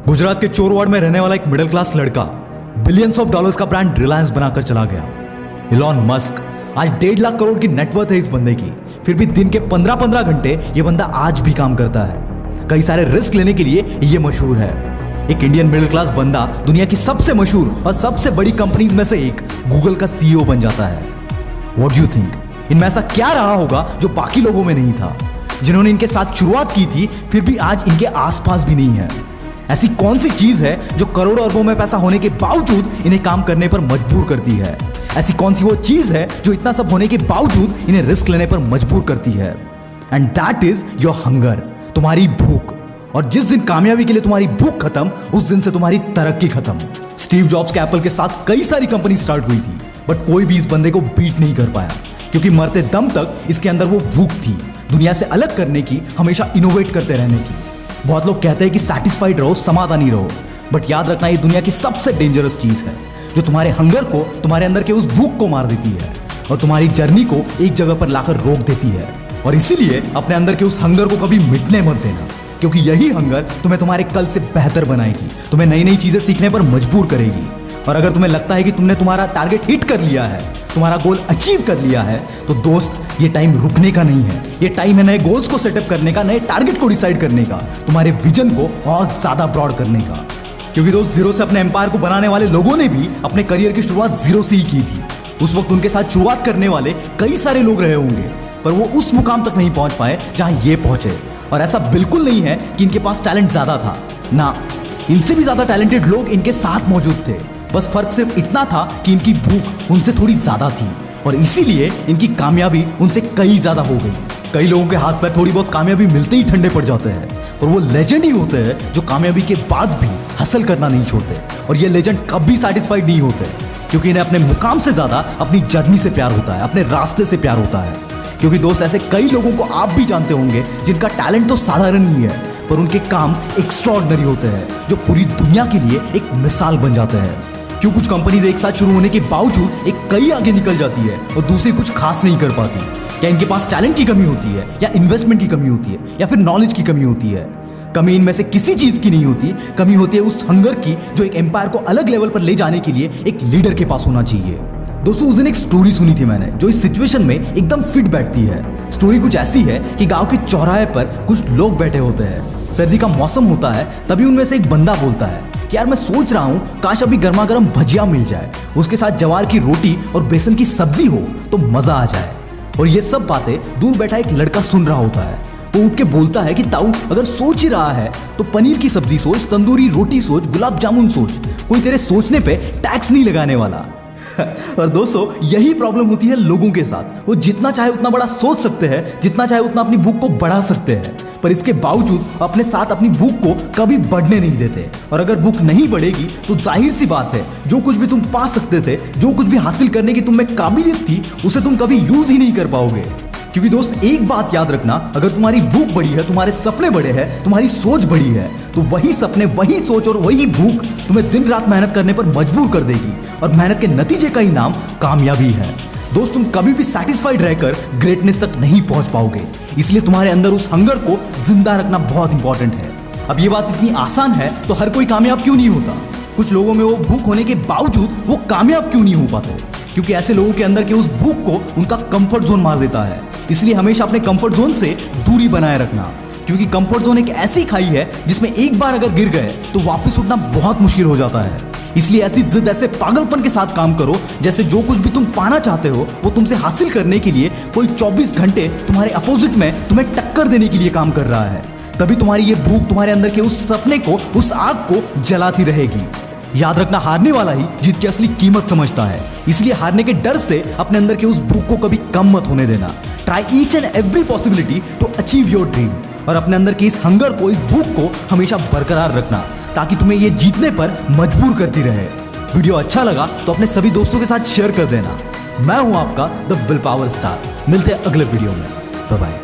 गुजरात के चोरवाड़ में रहने वाला एक मिडिल क्लास लड़का बिलियंस ऑफ डॉलर्स का ब्रांड रिलायंस बनाकर चला गया। इलॉन मस्क, आज 1.5 लाख करोड़ की नेटवर्थ है इस बंदे की, फिर भी दिन के 15-15 घंटे ये बंदा आज भी काम करता है। कई सारे रिस्क लेने के लिए ये मशहूर है। एक इंडियन मिडिल क्लास बंदा दुनिया की सबसे मशहूर और सबसे बड़ी कंपनीज में से एक गूगल का सीईओ बन जाता है। व्हाट डू यू थिंक, इनमें ऐसा क्या रहा होगा जो बाकी लोगों में नहीं था, जिन्होंने इनके साथ शुरुआत की थी फिर भी आज इनके आसपास भी नहीं है? ऐसी कौन सी चीज है जो करोड़ों अरबों में पैसा होने के बावजूद इन्हें काम करने पर मजबूर करती है? ऐसी कौन सी वो चीज है जो इतना सब होने के बावजूद इन्हें रिस्क लेने पर मजबूर करती है? And that is your hunger, तुम्हारी भूख। और जिस दिन कामयाबी के लिए तुम्हारी भूख खत्म, उस दिन से तुम्हारी तरक्की खत्म। स्टीव जॉब्स के एप्पल के साथ कई सारी कंपनी स्टार्ट हुई थी, बट कोई भी इस बंदे को बीट नहीं कर पाया, क्योंकि मरते दम तक इसके अंदर वो भूख थी, दुनिया से अलग करने की, हमेशा इनोवेट करते रहने की। बहुत लोग कहते हैं कि सैटिस्फाइड रहो, समाधानी रहो, बट याद रखना ये दुनिया की सबसे डेंजरस चीज है, जो तुम्हारे हंगर को, तुम्हारे अंदर के उस भूख को मार देती है और तुम्हारी जर्नी को एक जगह पर लाकर रोक देती है। और इसीलिए अपने अंदर के उस हंगर को कभी मिटने मत देना, क्योंकि यही हंगर तुम्हें तुम्हारे कल से बेहतर बनाएगी, तुम्हें नई नई चीजें सीखने पर मजबूर करेगी। और अगर तुम्हें लगता है कि तुमने तुम्हारा टारगेट हिट कर लिया है, तुम्हारा गोल अचीव कर लिया है, तो दोस्त ये टाइम रुकने का नहीं है। ये टाइम है नए गोल्स को सेटअप करने का, नए टारगेट को डिसाइड करने का, तुम्हारे विजन को और ज्यादा ब्रॉड करने का। क्योंकि दोस्त, जीरो से अपने एम्पायर को बनाने वाले लोगों ने भी अपने करियर की शुरुआत जीरो से ही की थी। उस वक्त उनके साथ शुरुआत करने वाले कई सारे लोग रहे होंगे, पर वो उस मुकाम तक नहीं पहुंच पाए जहां ये पहुंचे। और ऐसा बिल्कुल नहीं है कि इनके पास टैलेंट ज्यादा था, ना, इनसे भी ज्यादा टैलेंटेड लोग इनके साथ मौजूद थे। बस फर्क सिर्फ इतना था कि इनकी भूख उनसे थोड़ी ज्यादा थी, और इसीलिए इनकी कामयाबी उनसे कई ज्यादा हो गई। कई लोगों के हाथ पैर थोड़ी बहुत कामयाबी मिलते ही ठंडे पड़ जाते हैं, और वो लेजेंड ही होते हैं जो कामयाबी के बाद भी हासिल करना नहीं छोड़ते। और ये लेजेंड कभी सैटिस्फाइड नहीं होते, क्योंकि इन्हें अपने मुकाम से ज्यादा अपनी जर्नी से प्यार होता है, अपने रास्ते से प्यार होता है। क्योंकि दोस्त, ऐसे कई लोगों को आप भी जानते होंगे जिनका टैलेंट तो साधारण ही है, पर उनके काम एक्स्ट्राऑर्डिनरी होते हैं, जो पूरी दुनिया के लिए एक मिसाल बन जाते हैं। क्यों कुछ कंपनीज एक साथ शुरू होने के बावजूद एक कई आगे निकल जाती है और दूसरी कुछ खास नहीं कर पाती? क्या इनके पास टैलेंट की कमी होती है, या इन्वेस्टमेंट की कमी होती है, या फिर नॉलेज की कमी होती है? कमी इनमें से किसी चीज की नहीं होती, कमी होती है उस हंगर की जो एक एम्पायर को अलग लेवल पर ले जाने के लिए एक लीडर के पास होना चाहिए। दोस्तों, उस दिन एक स्टोरी सुनी थी मैंने, जो इस सिचुएशन में एकदम फिट बैठती है। स्टोरी कुछ ऐसी है कि गांव के चौराहे पर कुछ लोग बैठे होते हैं, सर्दी का मौसम होता है, तभी उनमें से एक बंदा बोलता है कि यार, मैं सोच रहा हूं काश अभी गर्मा गर्म भजिया मिल जाए, उसके साथ जवार की रोटी और बेसन की सब्जी हो तो मजा आ जाए। और ये सब बातें दूर बैठा एक लड़का सुन रहा होता है। वो उठ के बोलता है कि ताऊ, अगर सोच ही रहा है तो पनीर की सब्जी सोच, तंदूरी रोटी सोच, गुलाब जामुन सोच, कोई तेरे सोचने पे टैक्स नहीं लगाने वाला। और दोस्तों, यही प्रॉब्लम होती है लोगों के साथ। वो जितना चाहे उतना बड़ा सोच सकते हैं, जितना चाहे उतना अपनी भूख को बढ़ा सकते हैं, पर इसके बावजूद अपने साथ अपनी भूख को कभी बढ़ने नहीं देते। और अगर भूख नहीं बढ़ेगी तो जाहिर सी बात है, जो कुछ भी तुम पा सकते थे, जो कुछ भी हासिल करने की तुम में काबिलियत थी, उसे तुम कभी यूज ही नहीं कर पाओगे। क्योंकि दोस्त, एक बात याद रखना, अगर तुम्हारी भूख बड़ी है, तुम्हारे सपने बड़े हैं, तुम्हारी सोच बड़ी है, तो वही सपने, वही सोच और वही भूख तुम्हें दिन रात मेहनत करने पर मजबूर कर देगी। और मेहनत के नतीजे का ही नाम कामयाबी है। दोस्त, तुम कभी भी सैटिस्फाइड रहकर ग्रेटनेस तक नहीं पहुंच पाओगे, इसलिए तुम्हारे अंदर उस हंगर को जिंदा रखना बहुत इंपॉर्टेंट है। अब ये बात इतनी आसान है तो हर कोई कामयाब क्यों नहीं होता? कुछ लोगों में वो भूख होने के बावजूद वो कामयाब क्यों नहीं हो पाते? क्योंकि ऐसे लोगों के अंदर के उस भूख को उनका कंफर्ट जोन मार देता है। इसलिए हमेशा अपने कंफर्ट जोन से दूरी बनाए रखना, क्योंकि कंफर्ट जोन एक ऐसी खाई है जिसमें एक बार अगर गिर गए तो वापस उठना बहुत मुश्किल हो जाता है। इसलिए ऐसी जिद, ऐसे पागलपन के साथ काम करो जैसे जो कुछ भी तुम पाना चाहते हो वो तुमसे हासिल करने के लिए कोई 24 घंटे तुम्हारे अपोजिट में तुम्हें टक्कर देने के लिए काम कर रहा है। तभी तुम्हारी ये भूख तुम्हारे अंदर के उस सपने को, उस आग को जलाती रहेगी। याद रखना, हारने वाला ही जीत की असली कीमत समझता है। इसलिए हारने के डर से अपने अंदर के उस भूख को कभी कम मत होने देना। Try each and every possibility to achieve your dream. और अपने अंदर की इस हंगर को, इस भूख को हमेशा बरकरार रखना, ताकि तुम्हें ये जीतने पर मजबूर करती रहे। वीडियो अच्छा लगा तो अपने सभी दोस्तों के साथ शेयर कर देना। मैं हूं आपका द विल पावर स्टार। मिलते हैं अगले वीडियो में। Bye bye.